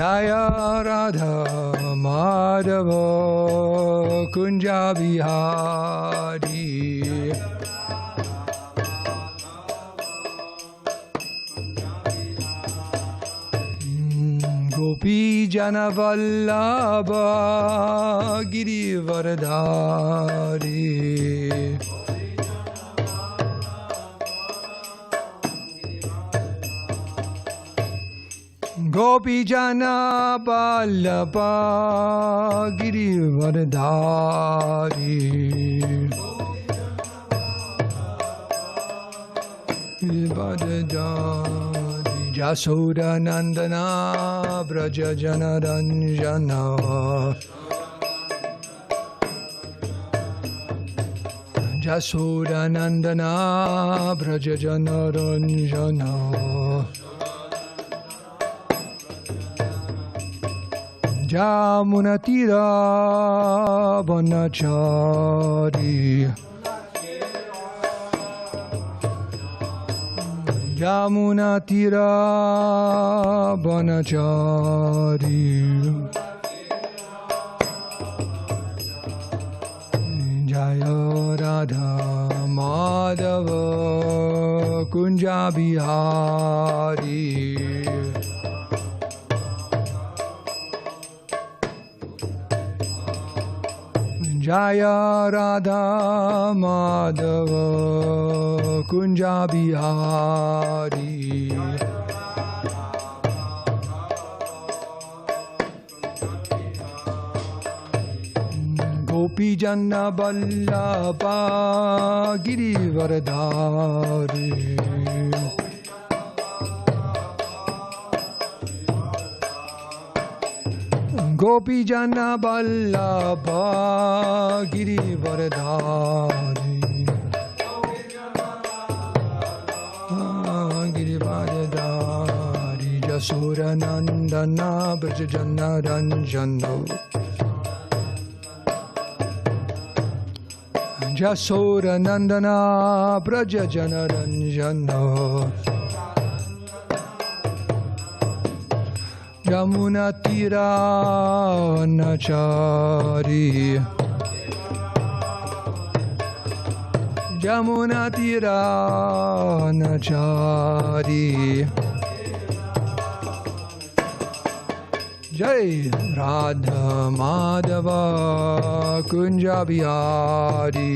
Jaya Radha Madhava Kunja Bihari. Gopi Jana Vallabha Girivardhari. Gopi Jana Vallabha Girivardhari. Jasoda Nandana Braja Jana Ranjana. Jasoda Nandana Braja Jana Ranjana. Jamunatira Vanachari. Jamunatira Vanachari. Jaya Radha Madhava Kunja Bihari. Jaya Radha Madhava Kunja Bihari. Gopi Jana Vallabha Girivardhari. Gopi Jana Vallabha Girivardhari. Girivardhari. Jasura Nandana Braja Jana Ranjana. Jasura Nandana Braja Jana Ranjana. Jamunatira Nachari. Jamunatira Nachari. Jai Radha Madhava Kunja Bihari.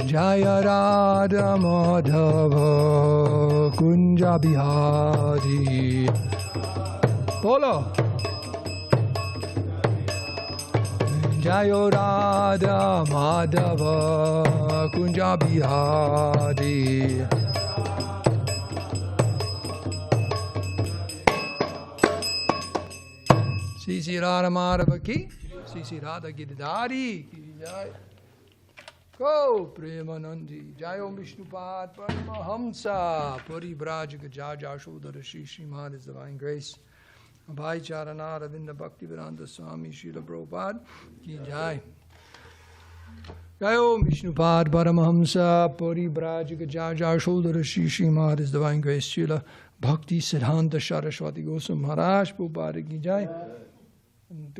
Jaya Radha Madhava Kunja Bihari. Bolo. Jaya Radha Madhava Kunja Bihari. Sri Radha Madhava ki, Sri Radha Giridhari ki jai. Go Premanandi, Jayo Vishnupad Paramahamsa, Parivrajaka Jaja Shodhara Shri Srimad His Divine Grace, Bhai Charana Ravinda Bhakti Vedanta Swami Srila Prabhupada ki jai. Jayo Vishnupad Paramahamsa, Parivrajaka Jaja Shodhara Shri Srimad His Divine Grace, Srila Bhakti Siddhanta Saraswati Goswami Maharaj Prabhupada ki jai.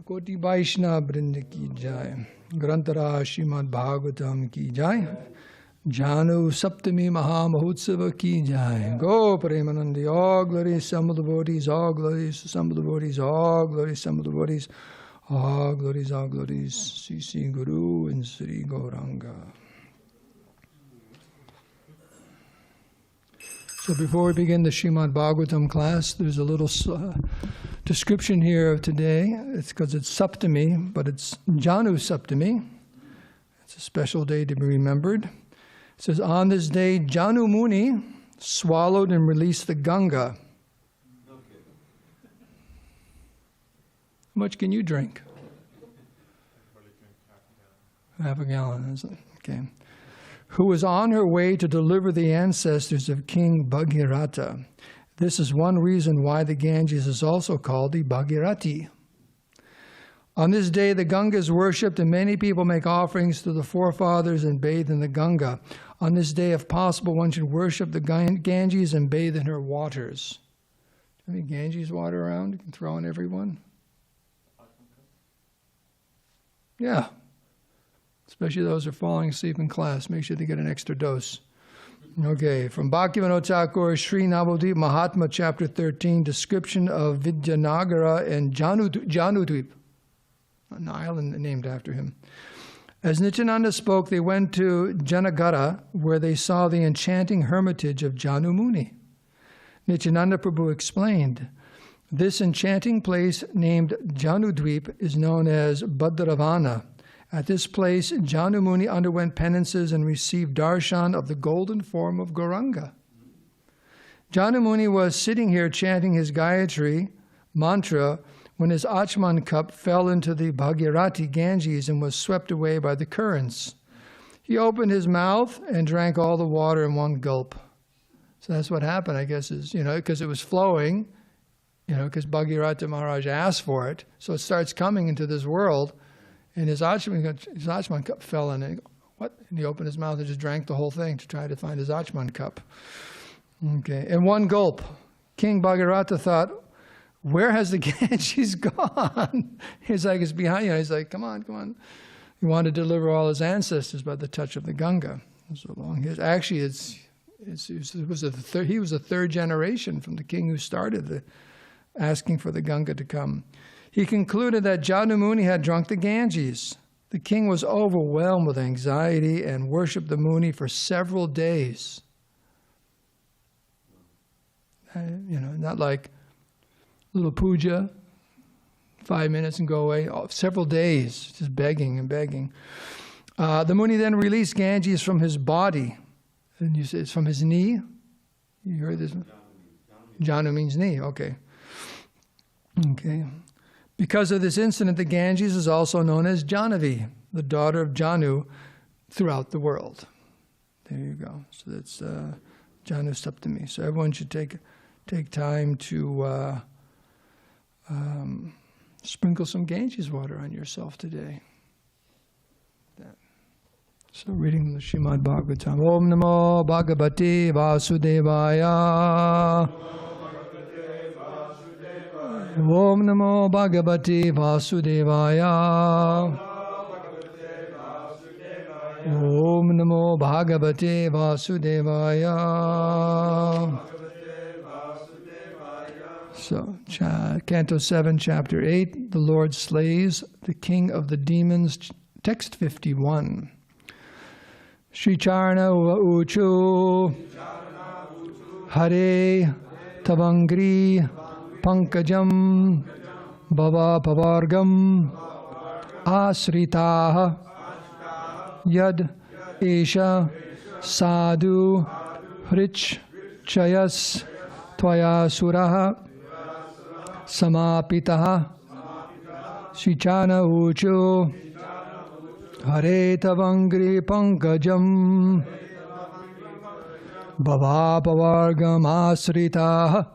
Koti Vaishnava Vrinda ki jai. Grantara Srimad Bhagavatam ki jai. Janu Saptami Maha Mahotsava ki jai. Go Premanandi. All glories, some of the devotees, all glories, some of the devotees, all glories, some of the devotees, all glories, all glories. Sri Sri Guru and Sri Gauranga. So before we begin the Srimad Bhagavatam class, there's a little description here of today. It's because it's Saptami, but it's Janu Saptami. It's a special day to be remembered. It says, on this day, Janu Muni swallowed and released the Ganga. How much can you drink? Half a gallon, is it? Okay. Who was on her way to deliver the ancestors of King Bhagirata. This is one reason why the Ganges is also called the Bhagirati. On this day, the Ganga is worshipped, and many people make offerings to the forefathers and bathe in the Ganga. On this day, if possible, one should worship the Ganges and bathe in her waters. Do you have any Ganges water around you can throw on everyone? Yeah. Especially those who are falling asleep in class. Make sure they get an extra dose. Okay, from Bhaktivinoda Thakur, Sri Navadvip Mahatma, chapter 13, description of Vidyanagara and Janudvip, an island named after him. As Nityananda spoke, they went to Janagara, where they saw the enchanting hermitage of Janu Muni. Nityananda Prabhu explained, this enchanting place named Janudvip is known as Bhadravana. At this place, Janu Muni underwent penances and received darshan of the golden form of Gauranga. Janu Muni was sitting here chanting his Gayatri mantra when his Achman cup fell into the Bhagirathi Ganges and was swept away by the currents. He opened his mouth and drank all the water in one gulp. So that's what happened, I guess, is, because it was flowing, because Bhagirathi Maharaj asked for it. So it starts coming into this world, and his Achman cup fell in it. What? And he opened his mouth and just drank the whole thing to try to find his Achman cup. Okay, in one gulp. King Bhagirathi thought, where has the Ganges gone? He's like, it's behind you. He's like, come on. He wanted to deliver all his ancestors by the touch of the Ganga. So long. Actually, he was a third generation from the king who started asking for the Ganga to come. He concluded that Janu Muni had drunk the Ganges. The king was overwhelmed with anxiety and worshipped the Muni for several days. Not like little puja, 5 minutes and go away. Several days, just begging and begging. The Muni then released Ganges from his body. And you say it's from his knee? You heard this? Janu means knee, okay. Okay. Because of this incident, the Ganges is also known as Jahnavi, the daughter of Janu, throughout the world. There you go. So that's Janu Saptami. So everyone should take time to sprinkle some Ganges water on yourself today. So reading from the Srimad Bhagavatam. Om Namo Bhagavate Vasudevaya. Om Namo Bhagavate Vasudevaya. Om Namo Bhagavate Vasudevaya. So, Canto 7, Chapter 8, the Lord slays the king of the demons, text 51. Shri Charna Uchu Hare Tavangri Pankajam Bhava Pavargam Asritaha Yad Esha Sadhu Hrich Chayas Tvaya Suraha Samapitaha Shichana Uchu Hare Tavangri Pankajam Bhava Pavargam Asritaha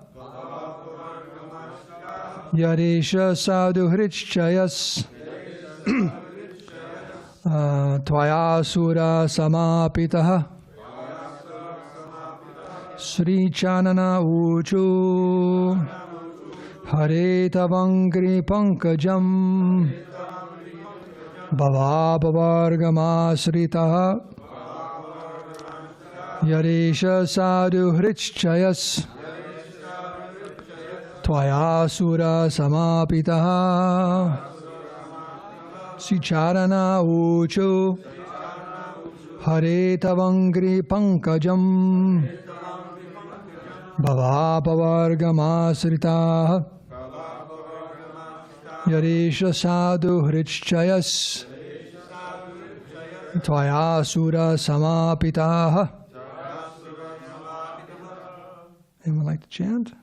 Yaresha Sadhu Hrichayas Tvaya Sura Samapitaha Sri Chanana Uchu Hare Tavangri Pankajam Bhava Pavargam Asritaha Yaresha Sadhu Hrichayas Tvaya Sura Samapitaha Sicharana Uchu Hare Tavangri Pankajam Bhava Pavargam Asritaha Yaresha Sadhu Hrichayas Tvaya Sura Samapitaha. Anyone like to chant?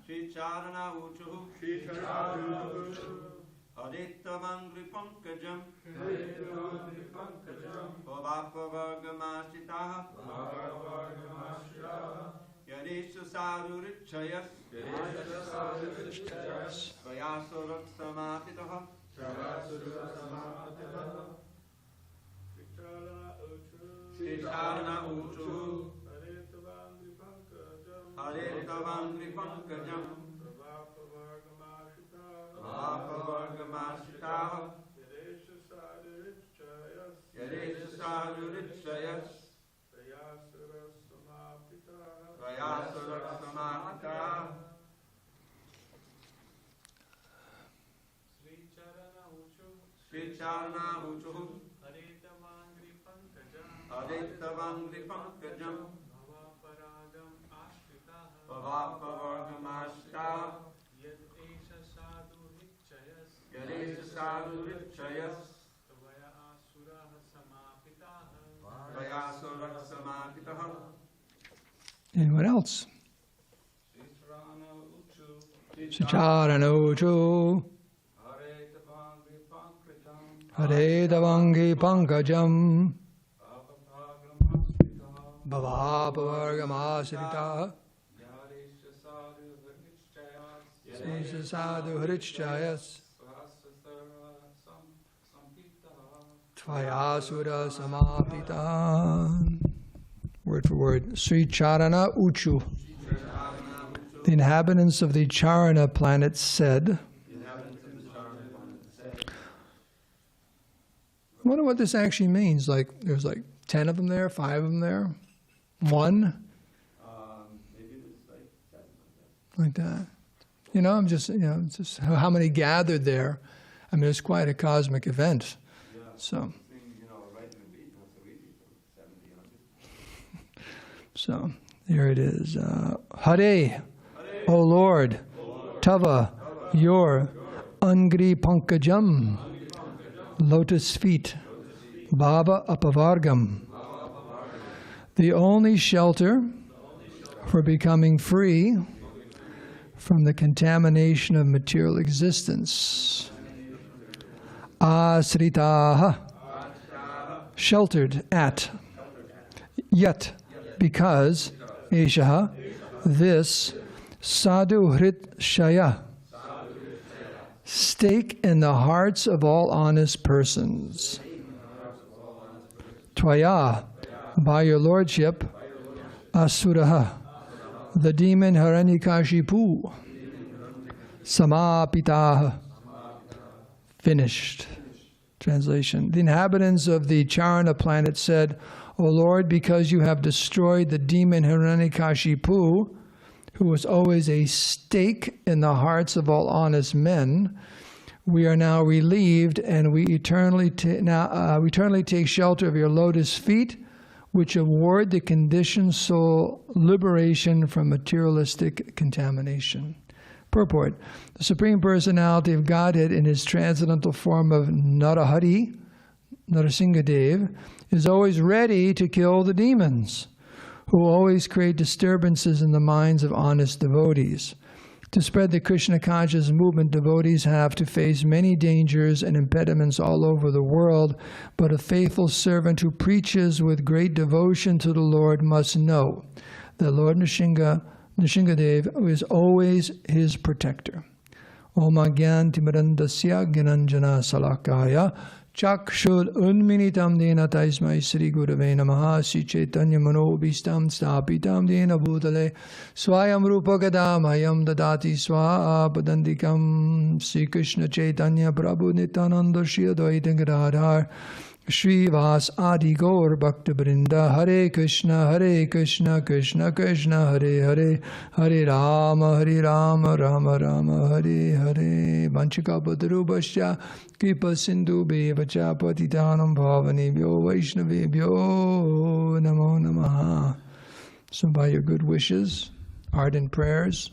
Yaresha Sadhu Hrichayas Tvaya Sura Samapitaha Sri Charana Uchu Sri Charana Uchu Aditavangri Pankajam Bhavaparagam Ashta Yadesha Sadhu Richayas Tvaya Samapitaha. Anyone else? Sicharana Uchu Hare Davangi Pankajam Bhavaparagam Sesha Sadhu Hrichayas Tvayasura Samapita. Word for word. Sri Charana Uchu. The inhabitants of the Charana planet said. I wonder what this actually means. Like, there's like 10 of them there, 5 of them there, 1? Maybe it was like 7 like that. You know, it's just how many gathered there. I mean, it's quite a cosmic event. Yeah. So, Right in the beat, so we need 70, 100. so here it is. Hare, O Lord, Tava, your Angri Pankajam, lotus feet, Bhava Apavargam, the only shelter for becoming free from the contamination of material existence. Asritaha, sheltered at. Yet, because, Eshaha, this, Sadhu Hrit Shaya, stake in the hearts of all honest persons. Tvaya, by your lordship, Asuraha, the demon Hiranyakashipu, Samapitaha, finished. Translation. The inhabitants of the Charana planet said, O Lord, because you have destroyed the demon Hiranyakashipu, who was always a stake in the hearts of all honest men, we are now relieved, and we eternally take shelter of your lotus feet, which award the conditioned soul liberation from materialistic contamination. Purport. The Supreme Personality of Godhead in his transcendental form of Narahari, Nṛsiṁhadeva, is always ready to kill the demons, who always create disturbances in the minds of honest devotees. To spread the Krishna conscious movement, devotees have to face many dangers and impediments all over the world, but a faithful servant who preaches with great devotion to the Lord must know that Lord Nṛsiṁhadeva is always his protector. Om Agyan Timirandasya Gyananjana Salakaya Chakshul Unminitam Dena Taismai Sri Gurave Namaha Sri Chaitanya Manobhistam Stapitam Dena Bhutale Swayam Rupagadam Hayam Dadati Swa Padandikam Sri Krishna Chaitanya Prabhu Nityananda Shri Advaita Gadadhar Shri Vas Adi Gaur Bhakta Brinda Hare Krishna Krishna Krishna Hare Hare Hare Rama Rama Rama Hare Hare Vanchika Padrubhasya Kripa Sindhu Bevacha Patitanam Bhavanebhyo Vaishnavebhyo Namo Namaha. So by your good wishes, ardent prayers,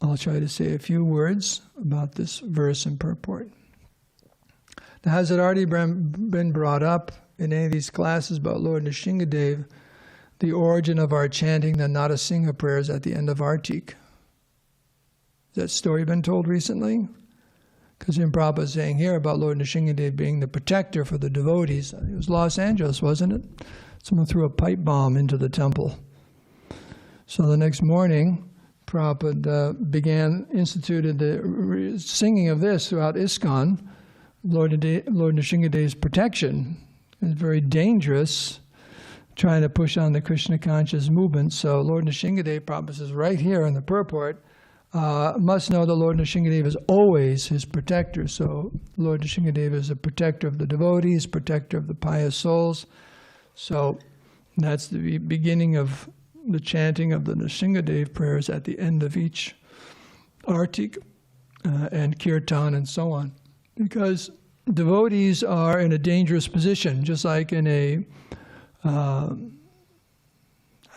I'll try to say a few words about this verse and purport. Now, has it already been brought up in any of these classes about Lord Nṛsiṁhadeva, the origin of our chanting the Narasimha prayers at the end of Artik? Has that story been told recently? Because Prabhupada is saying here about Lord Nṛsiṁhadeva being the protector for the devotees. It was Los Angeles, wasn't it? Someone threw a pipe bomb into the temple. So the next morning, Prabhupada instituted the singing of this throughout ISKCON. Lord Nṛsiṁhadeva's protection is very dangerous, trying to push on the Krishna conscious movement. So Lord Nṛsiṁhadeva, Prabhupada says right here in the purport, must know that Lord Nṛsiṁhadeva is always his protector. So Lord Nṛsiṁhadeva is a protector of the devotees, protector of the pious souls. So that's the beginning of the chanting of the Nṛsiṁhadeva prayers at the end of each Artik and Kirtan and so on. Because devotees are in a dangerous position, just like in a, I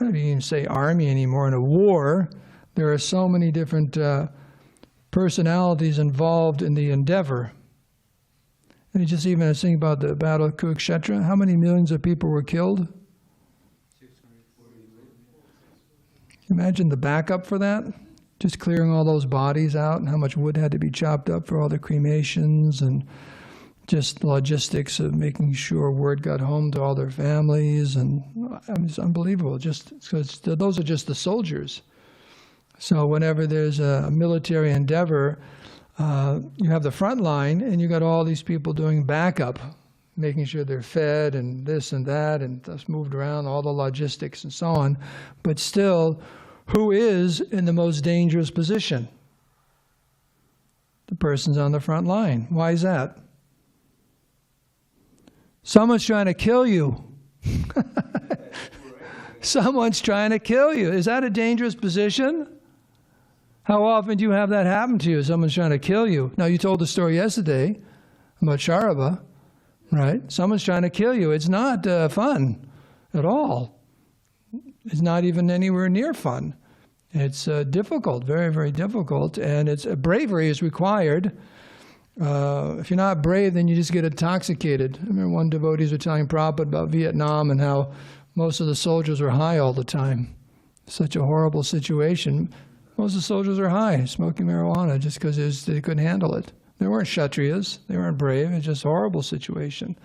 don't even say army anymore, in a war, there are so many different personalities involved in the endeavor. And just even I was thinking about the battle of Kṛṣṇa, how many millions of people were killed? 640 million. Imagine the backup for that, just clearing all those bodies out and how much wood had to be chopped up for all the cremations and just logistics of making sure word got home to all their families. And I mean, it's unbelievable, just because those are just the soldiers. So whenever there's a military endeavor, you have the front line and you got all these people doing backup, making sure they're fed and this and that and just moved around, all the logistics and so on. But still, who is in the most dangerous position? The person's on the front line. Why is that? Someone's trying to kill you. Someone's trying to kill you. Is that a dangerous position? How often do you have that happen to you? Someone's trying to kill you. Now, you told the story yesterday about Sharaba, right? Someone's trying to kill you. It's not fun at all. It's not even anywhere near fun. It's difficult, very, very difficult, and it's bravery is required. If you're not brave, then you just get intoxicated. I remember one devotees were telling Prabhupada about Vietnam and how most of the soldiers were high all the time. Such a horrible situation. Most of the soldiers are high, smoking marijuana, just because they couldn't handle it. They weren't Kshatriyas, they weren't brave, it's just a horrible situation.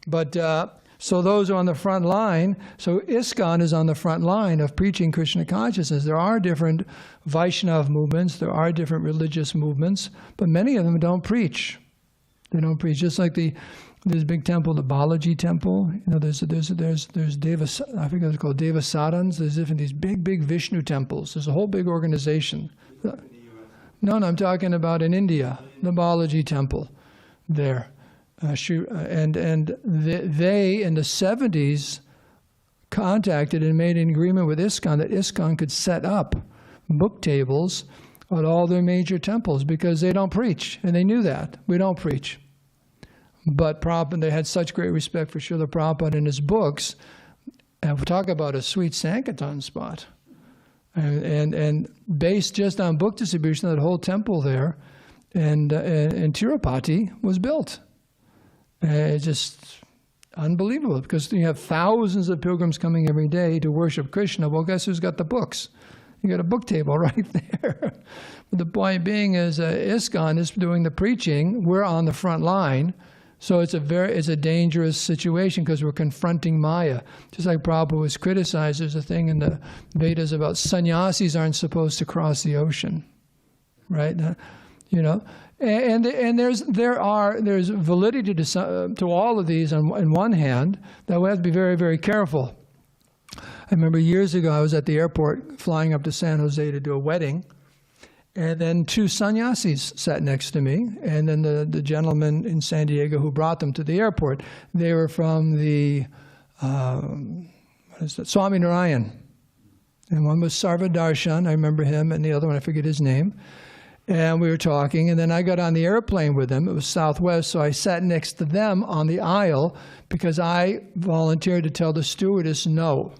But so those are on the front line. So ISKCON is on the front line of preaching Krishna consciousness. There are different Vaishnava movements, there are different religious movements, but many of them don't preach. They don't preach. Just like there's a big temple, the Balaji temple. You know, there's Deva, I forget what it's called, Deva Sadhans. There's different these big Vishnu temples. There's a whole big organization. No, I'm talking about in India, the Balaji temple there. And they in the 70s contacted and made an agreement with ISKCON that ISKCON could set up book tables at all their major temples because they don't preach, and they knew that. We don't preach. But Prabhupada, they had such great respect for Srila Prabhupada and his books, and we'll talk about a sweet Sankirtan spot. And based just on book distribution, that whole temple there and Tirupati was built. It's just unbelievable because you have thousands of pilgrims coming every day to worship Krishna. Well, guess who's got the books? You got a book table right there. But the point being is ISKCON is doing the preaching. We're on the front line. So it's a dangerous situation because we're confronting Maya. Just like Prabhupada was criticized, there's a thing in the Vedas about sannyasis aren't supposed to cross the ocean, right? You know, and there's validity to all of these on one hand. That we have to be very, very careful. I remember years ago I was at the airport flying up to San Jose to do a wedding. And then two sannyasis sat next to me, and then the gentleman in San Diego who brought them to the airport, they were from the, Swami Narayan. And one was Sarva Darshan, I remember him, and the other one, I forget his name. And we were talking, and then I got on the airplane with them. It was Southwest, so I sat next to them on the aisle because I volunteered to tell the stewardess no.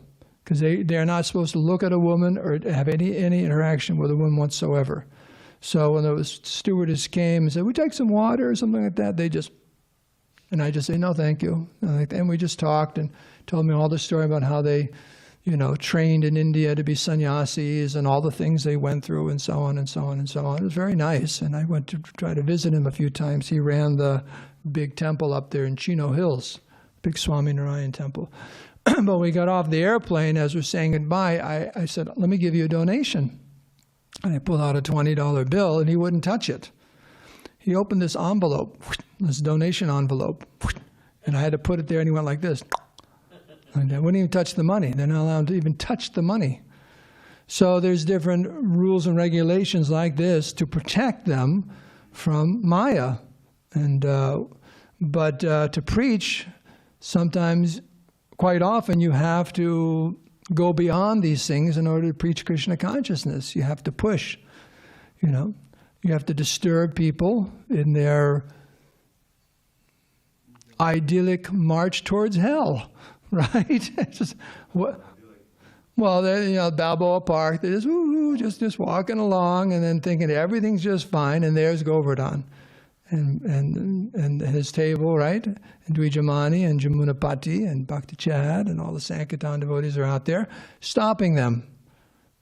Because they're not supposed to look at a woman or have any interaction with a woman whatsoever. So when the stewardess came and said, "We take some water," or something like that, and I just say, "No, thank you." And we just talked and told me all the story about how they, trained in India to be sannyasis and all the things they went through and so on and so on and so on. It was very nice. And I went to try to visit him a few times. He ran the big temple up there in Chino Hills, big Swami Narayan temple. But when we got off the airplane, as we're saying goodbye, I said, "Let me give you a donation." And I pulled out a $20 bill, and he wouldn't touch it. He opened this envelope, this donation envelope, and I had to put it there, and he went like this. And I wouldn't even touch the money. They're not allowed to even touch the money. So there's different rules and regulations like this to protect them from Maya. But to preach, sometimes, quite often, you have to go beyond these things in order to preach Krishna consciousness. You have to push, You have to disturb people in their idyllic march towards hell, right? It's just, what? Well, they, Balboa Park, they're just, woo, just walking along and then thinking everything's just fine, and there's Govardhan and his table, right? And Dvijamani and Jamunapati and Bhakti Chad and all the Sankirtan devotees are out there, stopping them,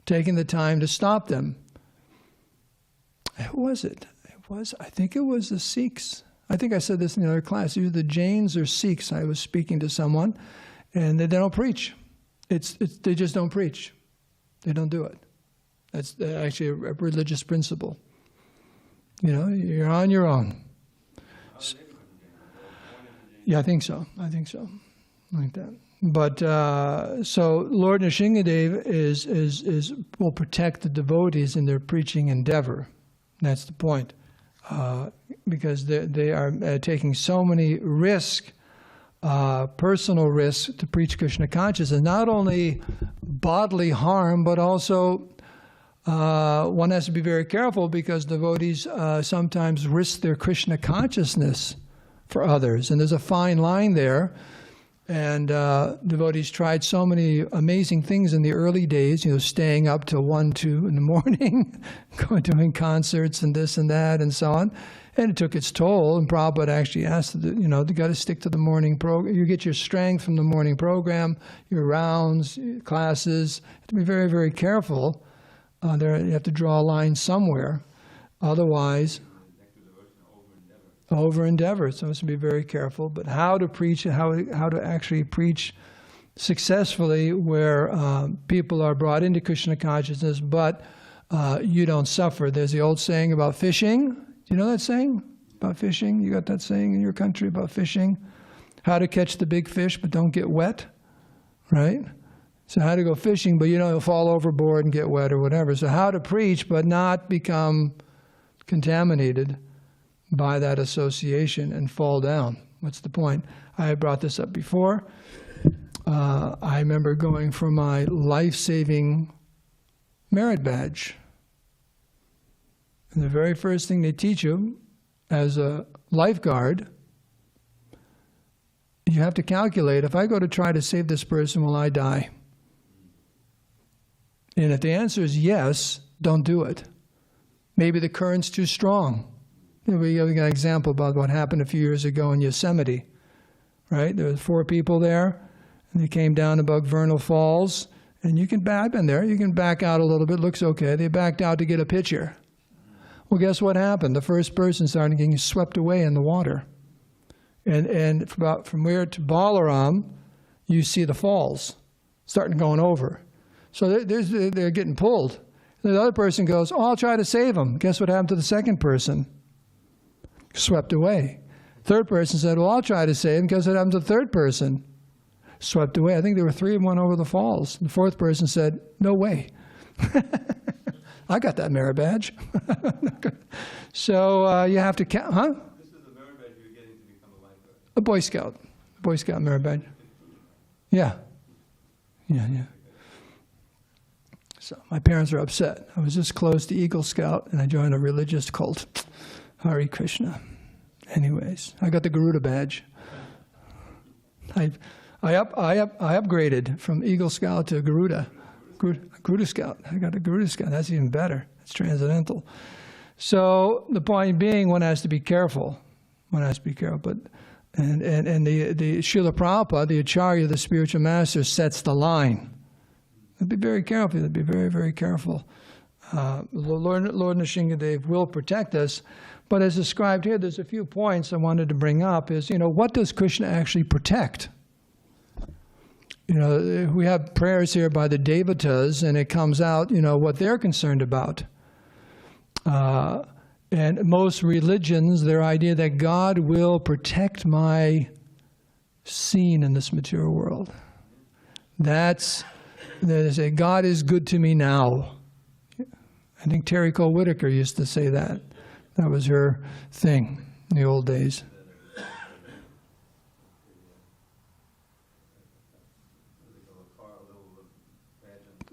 taking the time to stop them. Who was it? I think it was the Sikhs. I think I said this in the other class. Either the Jains or Sikhs. I was speaking to someone, and they don't preach. They just don't preach. They don't do it. That's actually a religious principle. You're on your own. Yeah, I think so. Like that. But so Lord Nṛsiṁhadeva will protect the devotees in their preaching endeavor. That's the point. Because they are taking so many risks, personal risks, to preach Krishna consciousness. Not only bodily harm, but also one has to be very careful, because devotees sometimes risk their Krishna consciousness for others. And there's a fine line there. And devotees tried so many amazing things in the early days, staying up till 1, 2 in the morning, doing concerts and this and that and so on. And it took its toll, and Prabhupada actually asked, you got to stick to the morning program. You get your strength from the morning program, your rounds, classes. You have to be very, very careful. You have to draw a line somewhere. Otherwise, over endeavor. So it's to be very careful. But how to preach, how to actually preach successfully, where people are brought into Krishna consciousness, but you don't suffer. There's the old saying about fishing. Do you know that saying about fishing? You got that saying in your country about fishing? How to catch the big fish but don't get wet, right? So how to go fishing, but you'll fall overboard and get wet or whatever. So how to preach but not become contaminated by that association and fall down. What's the point? I brought this up before. I remember going for my life-saving merit badge. And the very first thing they teach you as a lifeguard, you have to calculate, if I go to try to save this person, will I die? And if the answer is yes, don't do it. Maybe the current's too strong. We got an example about what happened a few years ago in Yosemite, right? There were 4 people there, and they came down above Vernal Falls, and I've been there, you can back out a little bit, looks okay. They backed out to get a picture. Well, guess what happened? The first person started getting swept away in the water. And from where to Balaram, you see the falls starting going over. So they're getting pulled. The other person goes, I'll try to save them. Guess what happened to the second person? Swept away. Third person said, I'll try to save him. Guess what happened to the third person? Swept away. I think there were 3 of them went over the falls. The fourth person said, no way. I got that merit badge. So you have to count, huh? This is the merit badge you're getting to become a lifeguard. A Boy Scout. Boy Scout merit badge. Yeah. So my parents are upset. I was this close to Eagle Scout, and I joined a religious cult. Hare Krishna. Anyways, I got the Garuda badge. I upgraded from Eagle Scout to Garuda Scout. I got a Garuda Scout. That's even better. It's transcendental. So the point being, one has to be careful. But the Srila Prabhupada, the Acharya, the spiritual master, sets the line. Be very careful. Be very, very careful. Lord Nṛsiṁhadeva will protect us. But as described here, there's a few points I wanted to bring up. Is, what does Krishna actually protect? We have prayers here by the Devotees, and it comes out, what they're concerned about. And most religions, their idea that God will protect my scene in this material world. They say, God is good to me now. I think Terry Cole Whitaker used to say that. That was her thing in the old days.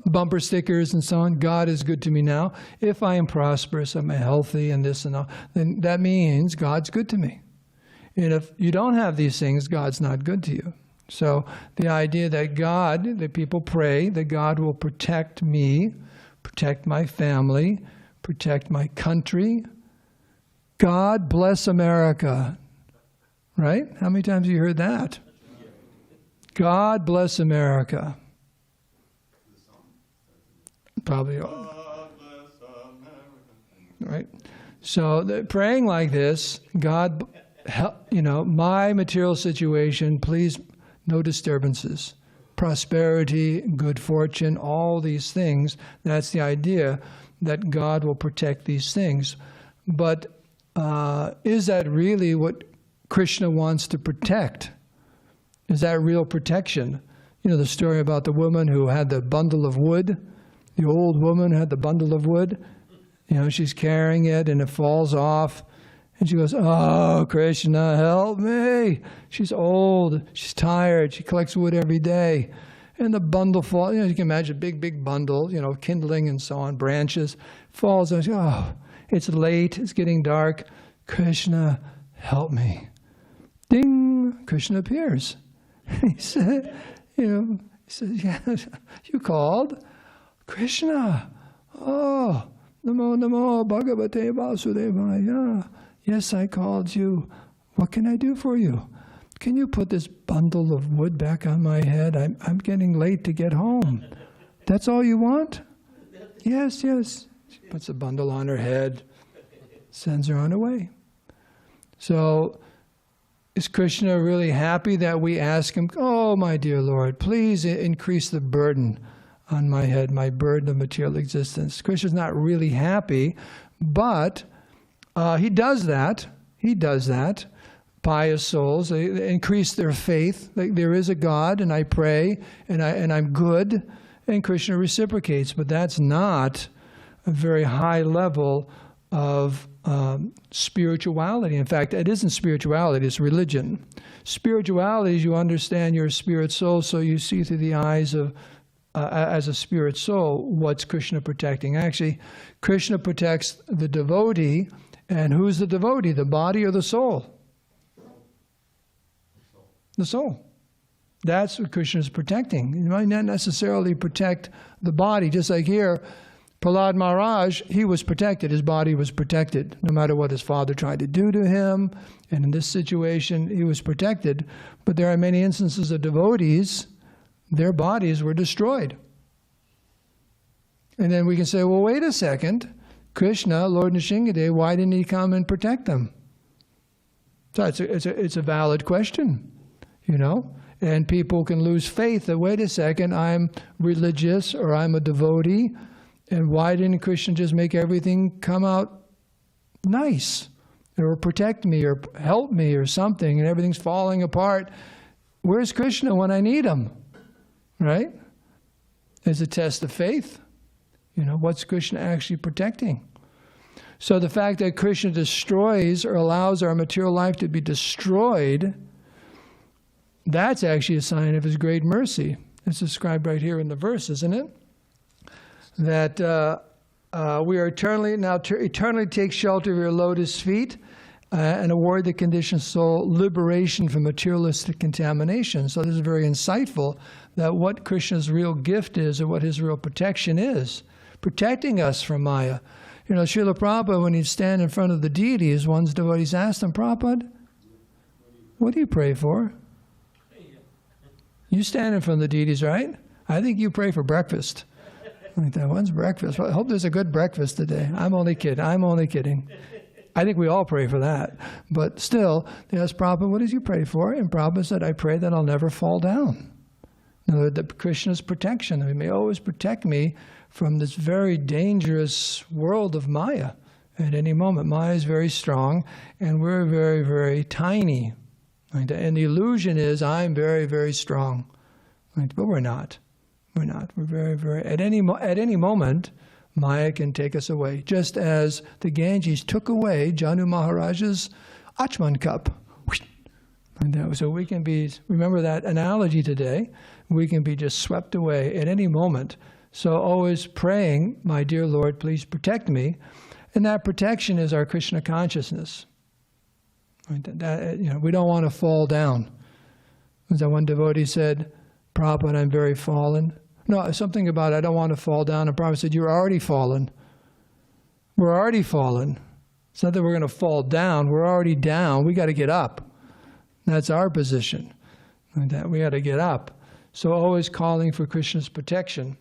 Bumper stickers and so on. God is good to me now. If I am prosperous, I'm healthy and this and all, then that means God's good to me. And if you don't have these things, God's not good to you. So the idea that that people pray that God will protect me, protect my family, protect my country. God bless America. Right? How many times have you heard that? God bless America. Probably all. Right? So praying like this, God, my material situation, please, no disturbances. Prosperity, good fortune, all these things, that's the idea that God will protect these things. But is that really what Krishna wants to protect? Is that real protection? The story about the woman who had the bundle of wood. The old woman had the bundle of wood. She's carrying it and it falls off. And she goes, "Oh, Krishna, help me." She's old. She's tired. She collects wood every day. And the bundle falls. You can imagine a big, big bundle, kindling and so on, branches. Falls. And she goes, "Oh, it's late. It's getting dark. Krishna, help me." Ding! Krishna appears. He said, "Yeah, you called? Krishna, oh, namo namo bhagavate vasudevaya. Yes, I called you. What can I do for you? Can you put this bundle of wood back on my head? I'm getting late to get home. That's all you want?" Yes, yes. She puts the bundle on her head, sends her on her way. So, is Krishna really happy that we ask him, "Oh, my dear Lord, please increase the burden on my head, my burden of material existence"? Krishna's not really happy, but he does that. He does that. Pious souls, they increase their faith. There is a God, and I pray, and I'm good, and Krishna reciprocates. But that's not a very high level of spirituality. In fact, it isn't spirituality, it's religion. Spirituality is you understand you're a spirit soul, so you see through the eyes of, as a spirit soul, what's Krishna protecting. Actually, Krishna protects the devotee, and who's the devotee, the body or the soul? The soul. That's what Krishna is protecting. He might not necessarily protect the body, just like here, Prahlad Maharaj, he was protected. His body was protected, no matter what his father tried to do to him. And in this situation, he was protected. But there are many instances of devotees, their bodies were destroyed. And then we can say, well, wait a second. Krishna, Lord Nṛsiṁhadeva, why didn't he come and protect them? So it's a valid question, And people can lose faith that, wait a second, I'm religious or I'm a devotee. And why didn't Krishna just make everything come out nice? Or protect me or help me or something, and everything's falling apart. Where's Krishna when I need him? Right? It's a test of faith. What's Krishna actually protecting? So the fact that Krishna destroys or allows our material life to be destroyed, that's actually a sign of his great mercy. It's described right here in the verse, isn't it? That we are eternally take shelter of your lotus feet and award the conditioned soul liberation from materialistic contamination. So this is very insightful that what Krishna's real gift is, or what his real protection is, protecting us from Maya. Srila Prabhupada, when he'd stand in front of the deities, one's devotees asked him, "Prabhupada, what do you pray for? You stand in front of the deities, right? I think you pray for breakfast." Like that, when's breakfast? Well, I hope there's a good breakfast today. I'm only kidding. I think we all pray for that. But still, they asked Prabhupada, "What did you pray for?" And Prabhupada said, "I pray that I'll never fall down." That Krishna's protection, he may always protect me from this very dangerous world of Maya at any moment. Maya is very strong, and we're very, very tiny. And the illusion is, I'm very, very strong. But we're not. We're not. We're very, very... At any moment, Maya can take us away. Just as the Ganges took away Janu Maharaj's Achman cup. So we can be... Remember that analogy today. We can be just swept away at any moment. So always praying, "My dear Lord, please protect me." And that protection is our Krishna consciousness. Right? We don't want to fall down. As that one devotee said, Prabhupada, I'm very fallen. No, something about I don't want to fall down. And Prabhupada said, you're already fallen. We're already fallen. It's not that we're going to fall down. We're already down. We got to get up. That's our position. That we got to get up. So always calling for Krishna's protection.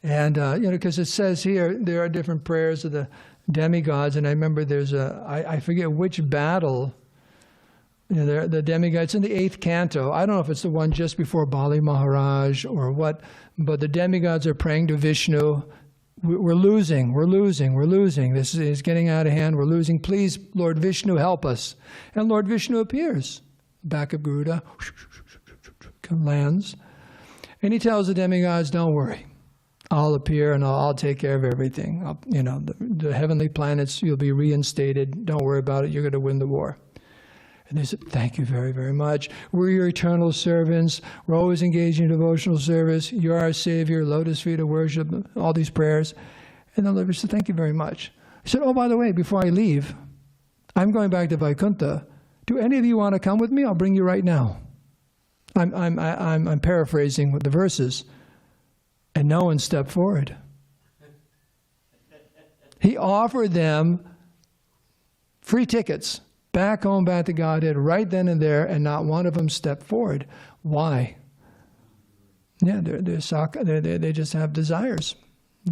And, because it says here, there are different prayers of the demigods. And I remember there's I forget which battle, the demigods in the 8th canto. I don't know if it's the one just before Bali Maharaj or what, but the demigods are praying to Vishnu. We're losing. This is getting out of hand. We're losing. Please, Lord Vishnu, help us. And Lord Vishnu appears. Back of Garuda, lands. And he tells the demigods, don't worry. I'll appear and I'll take care of everything. The heavenly planets, you'll be reinstated. Don't worry about it. You're going to win the war. And they said, thank you very, very much. We're your eternal servants. We're always engaged in devotional service. You're our Savior, lotus feet of worship, all these prayers. And the Lord said, thank you very much. He said, oh, by the way, before I leave, I'm going back to Vaikuntha. Do any of you want to come with me? I'll bring you right now. I'm paraphrasing with the verses. And no one stepped forward. He offered them free tickets. Back home, back to Godhead, right then and there, and not one of them stepped forward. Why? Yeah, they just have desires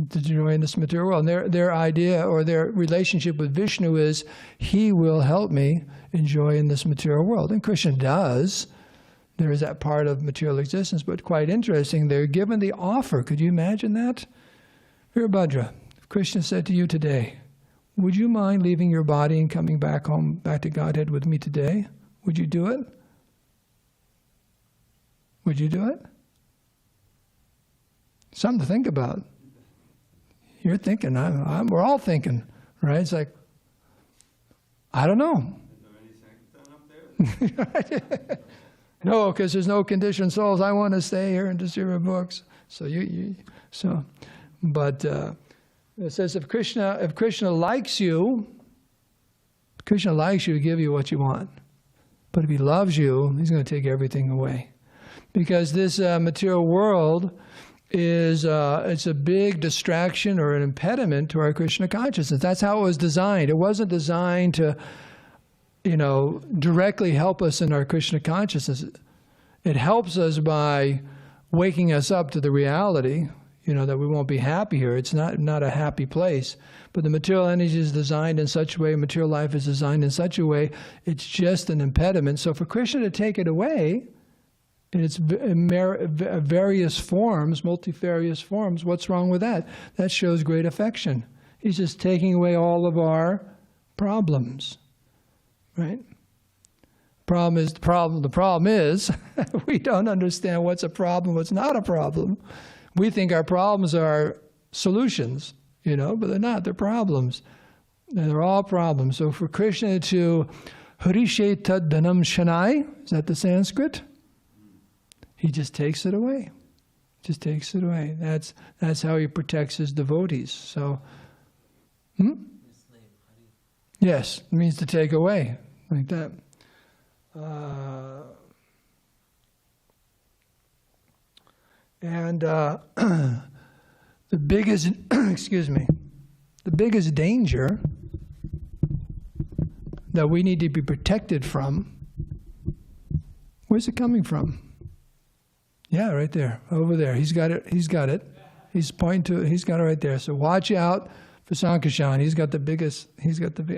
to join this material world. And their idea or their relationship with Vishnu is, he will help me enjoy in this material world. And Krishna does. There is that part of material existence, but quite interesting, they're given the offer. Could you imagine that? Virabhadra, if Krishna said to you today, would you mind leaving your body and coming back home, back to Godhead with me today? Would you do it? Would you do it? Something to think about. You're thinking, we're all thinking, right? It's like, I don't know. Is there any sanctum up there? No, because there's no conditioned souls. I want to stay here and distribute books. So but it says if Krishna likes you, to give you what you want. But if he loves you, he's going to take everything away. Because this material world is it's a big distraction or an impediment to our Krishna consciousness. That's how it was designed. It wasn't designed to, directly help us in our Krishna consciousness. It helps us by waking us up to the reality, that we won't be happy here. It's not a happy place. But the material energy is designed in such a way, material life is designed in such a way, it's just an impediment. So for Krishna to take it away, in its various forms, multifarious forms, what's wrong with that? That shows great affection. He's just taking away all of our problems. Right? The problem is we don't understand what's a problem, what's not a problem. We think our problems are solutions, but they're not. They're problems. And they're all problems. So for Krishna to Harishe tad dhanam shanai, is that the Sanskrit? He just takes it away. Just takes it away. That's how he protects his devotees. So, yes, it means to take away. Like that. The biggest, the biggest danger that we need to be protected from, where's it coming from? Yeah, right there, over there. He's got it. He's pointing to it. He's got it right there. So watch out for Sankarshan. He's got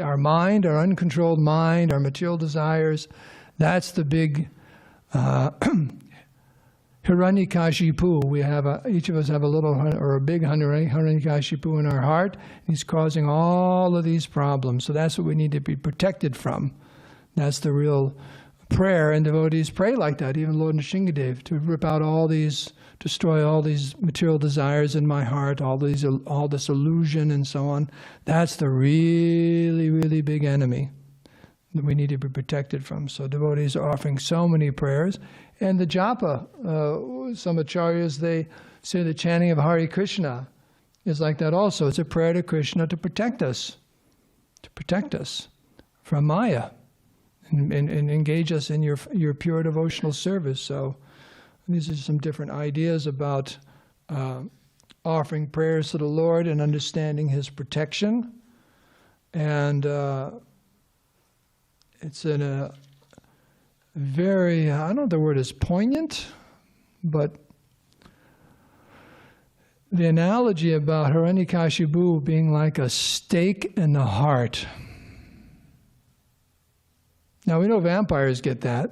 our mind, our uncontrolled mind, our material desires. That's the big Hiranyakashipu. We have each of us have a little or a big Hiranyakashipu in our heart. He's causing all of these problems. So that's what we need to be protected from. That's the real prayer, and devotees pray like that. Even Lord Nṛsiṁhadeva, to rip out all these, destroy all these material desires in my heart, all this illusion and so on. That's the really, really big enemy that we need to be protected from. So devotees are offering so many prayers. And the japa, some acharyas, they say the chanting of Hare Krishna is like that also. It's a prayer to Krishna to protect us from Maya. and engage us in your pure devotional service. So these are some different ideas about offering prayers to the Lord and understanding His protection. And it's in a very, I don't know if the word is poignant, but the analogy about Hiranyakashipu being like a stake in the heart. Now we know vampires get that,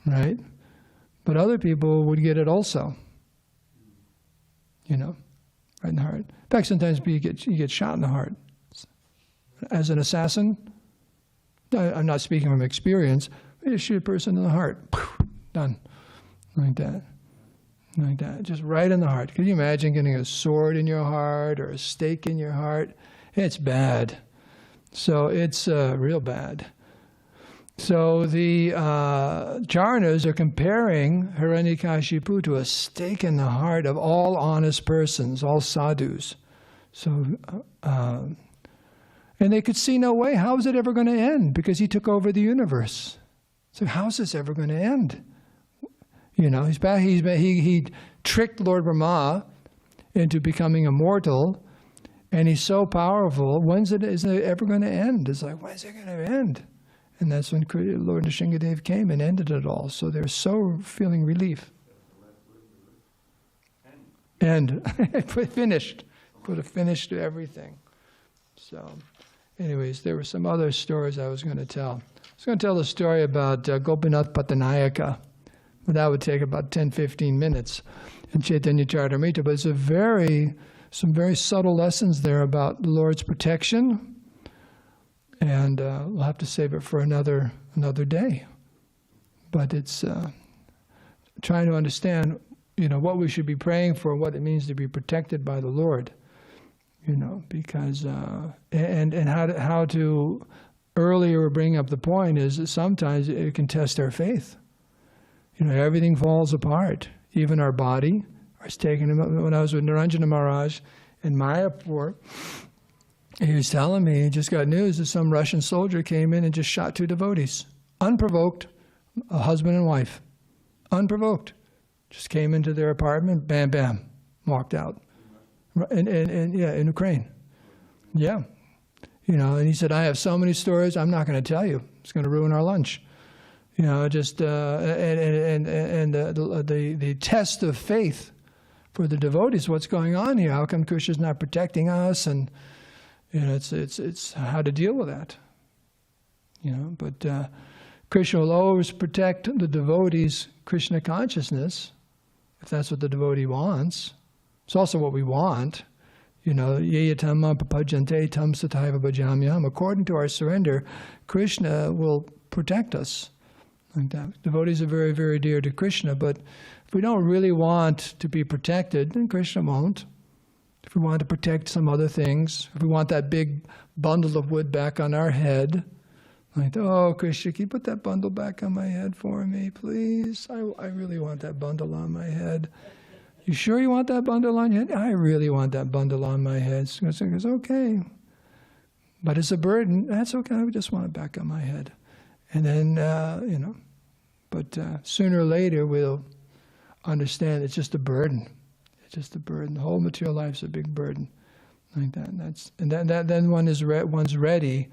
right? But other people would get it also. You know, right in the heart. In fact, sometimes you get shot in the heart. As an assassin, I'm not speaking from experience, you shoot a person in the heart. Done. Like that. Like that. Just right in the heart. Can you imagine getting a sword in your heart or a stake in your heart? It's bad. So it's real bad. So the Jaranas are comparing Hiranyakashipu to a stake in the heart of all honest persons, all sadhus. So, and they could see no way. How is it ever going to end? Because he took over the universe. So how is this ever going to end? You know, he tricked Lord Brahma into becoming immortal, and he's so powerful. Is it ever going to end? It's like, when is it going to end? And that's when Lord Nṛsiṁhadeva came and ended it all. So they're so feeling relief. And finished. Put a finish to everything. So, anyways, there were some other stories I was going to tell. I was going to tell the story about Gopinath Pattanayaka. But that would take about 10-15 minutes in Chaitanya Charitamrita. But it's some very subtle lessons there about the Lord's protection. And we'll have to save it for another day. But it's trying to understand, you know, what we should be praying for, what it means to be protected by the Lord. You know, because and how to earlier bring up the point is that sometimes it can test our faith. You know, everything falls apart, even our body. I was when I was with Niranjana Maharaj in Mayapur. He was telling me, he just got news that some Russian soldier came in and just shot 2 devotees. Unprovoked, a husband and wife. Unprovoked. Just came into their apartment, bam, bam, walked out. And in Ukraine. Yeah. You know, and he said, I have so many stories, I'm not going to tell you. It's going to ruin our lunch. You know, just, the test of faith for the devotees, what's going on here? How come Krishna's not protecting us? And, you know, it's how to deal with that. You know, but Krishna will always protect the devotee's Krishna consciousness, if that's what the devotee wants. It's also what we want. You know, yeyatam mam papajante tam sataiva bhajamyam. According to our surrender, Krishna will protect us. Like that. Devotees are very, very dear to Krishna, but if we don't really want to be protected, then Krishna won't. If we want to protect some other things, if we want that big bundle of wood back on our head, like, oh, Krishna, can you put that bundle back on my head for me, please? I really want that bundle on my head. You sure you want that bundle on your head? I really want that bundle on my head. So he goes, okay. But it's a burden. That's okay. I just want it back on my head. And then, you know, but sooner or later we'll understand it's just a burden. It's just a burden. The whole material life's a big burden, like that. And then one's ready.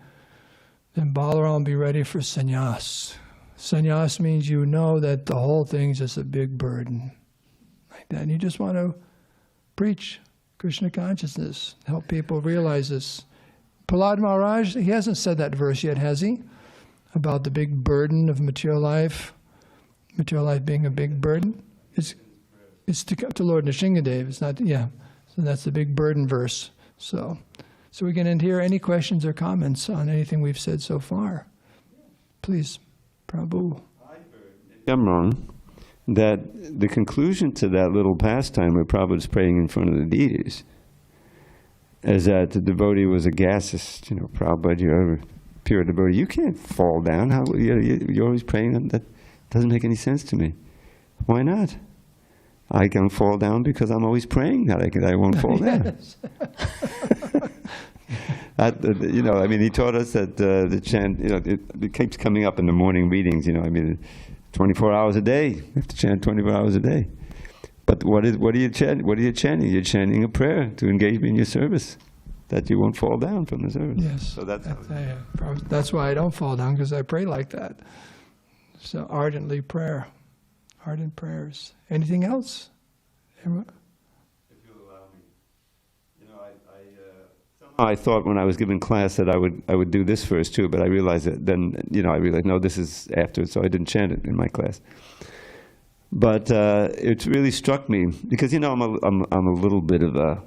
Then Balaram will be ready for sannyas. Sannyas means you know that the whole thing's just a big burden, like that. And you just want to preach Krishna consciousness, help people realize this. Prahlad Maharaj, he hasn't said that verse yet, has he? About the big burden of material life being a big burden. It's to Lord Nṛsiṁhadeva. It's not, yeah. So that's the big burden verse. So we can end here. Any questions or comments on anything we've said so far? Please, Prabhu. I'm wrong. That the conclusion to that little pastime where Prabhupada is praying in front of the deities is that the devotee was a gassist. You know, Prabhupada, you're a pure devotee. You can't fall down. How you're always praying? That doesn't make any sense to me. Why not? I can fall down because I'm always praying that I won't fall down. You know, I mean, he taught us that the chant, you know, it keeps coming up in the morning readings, you know, I mean, 24 hours a day. You have to chant 24 hours a day. But what are you chanting? What are you chanting? You're chanting a prayer to engage me in your service, that you won't fall down from the service. Yes. So that's why I don't fall down, because I pray like that. So ardent prayers. Anything else? Everyone? If you'll allow me, you know, I thought when I was giving class that I would do this first too, but I realized that then, you know, I realized no, this is after, so I didn't chant it in my class. But it really struck me because, you know, I'm a little bit of a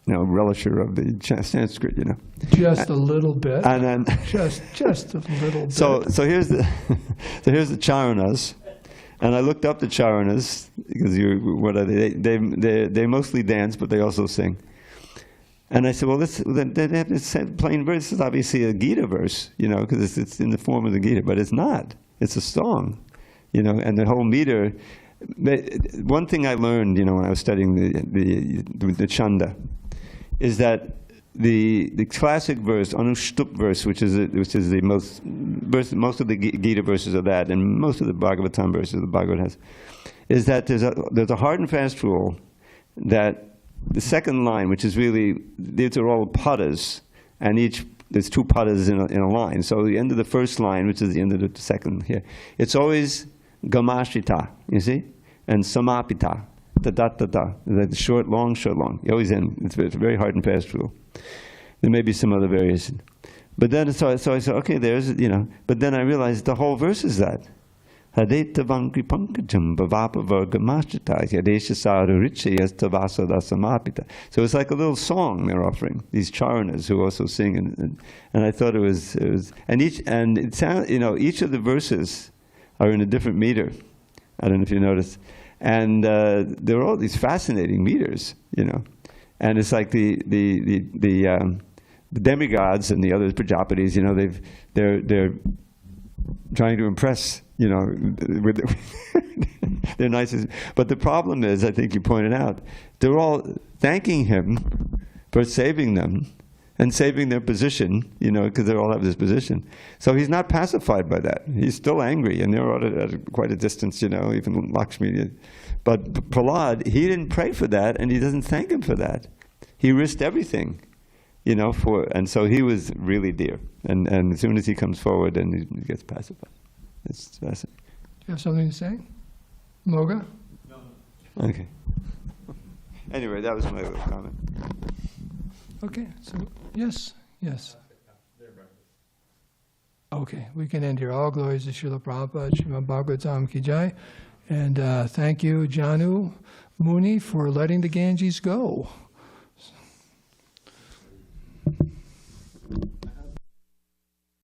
you know, relisher of the Sanskrit, you know. Just a little bit. And then just a little bit. So here's the charanas, and I looked up the charanas because what are they? They mostly dance, but they also sing. And I said, well, they have this plain verse. This is obviously a Gita verse, you know, because it's in the form of the Gita, but it's not. It's a song, you know, and the whole meter. One thing I learned, you know, when I was studying the Chanda, is that the classic verse, Anushtup verse, which is the most of the Gita verses are that, and most of the Bhagavatam verses the Bhagavad has, is that there's a hard and fast rule that the second line, which is really, these are all padas, and there's two padas in a line. So the end of the first line, which is the end of the second here, it's always gamashita, you see, and samapita. Da-da-da-da, the short, long, short, long. You always end. It's a very hard and fast rule. There may be some other variation. But then, so I said, okay, there's, you know, but then I realized the whole verse is that. Hadeta vankri pankajam bhavapa vargamashita yadesha sarurichi yastavasa dasamapita. So it's like a little song they're offering, these charanas who also sing. And I thought it was, and it sounds, you know, each of the verses are in a different meter. I don't know if you noticed. And there are all these fascinating meters, you know, and it's like the demigods and the other Prajapatis, you know, they're trying to impress, you know, with their nicest. But the problem is, I think you pointed out, they're all thanking him for saving them and saving their position, you know, because they all have this position. So he's not pacified by that. He's still angry, and they're at quite a distance, you know, even Lakshmi. But Prahlad, he didn't pray for that, and he doesn't thank him for that. He risked everything, you know, and so he was really dear. And as soon as he comes forward, then he gets pacified. It's fascinating. Do you have something to say? Moga? No. Okay. Anyway, that was my little comment. Okay, so yes. Okay, we can end here. All glories to Srila Prabhupada, Srimad Bhagavatam ki jai. And thank you, Janu Muni, for letting the Ganges go.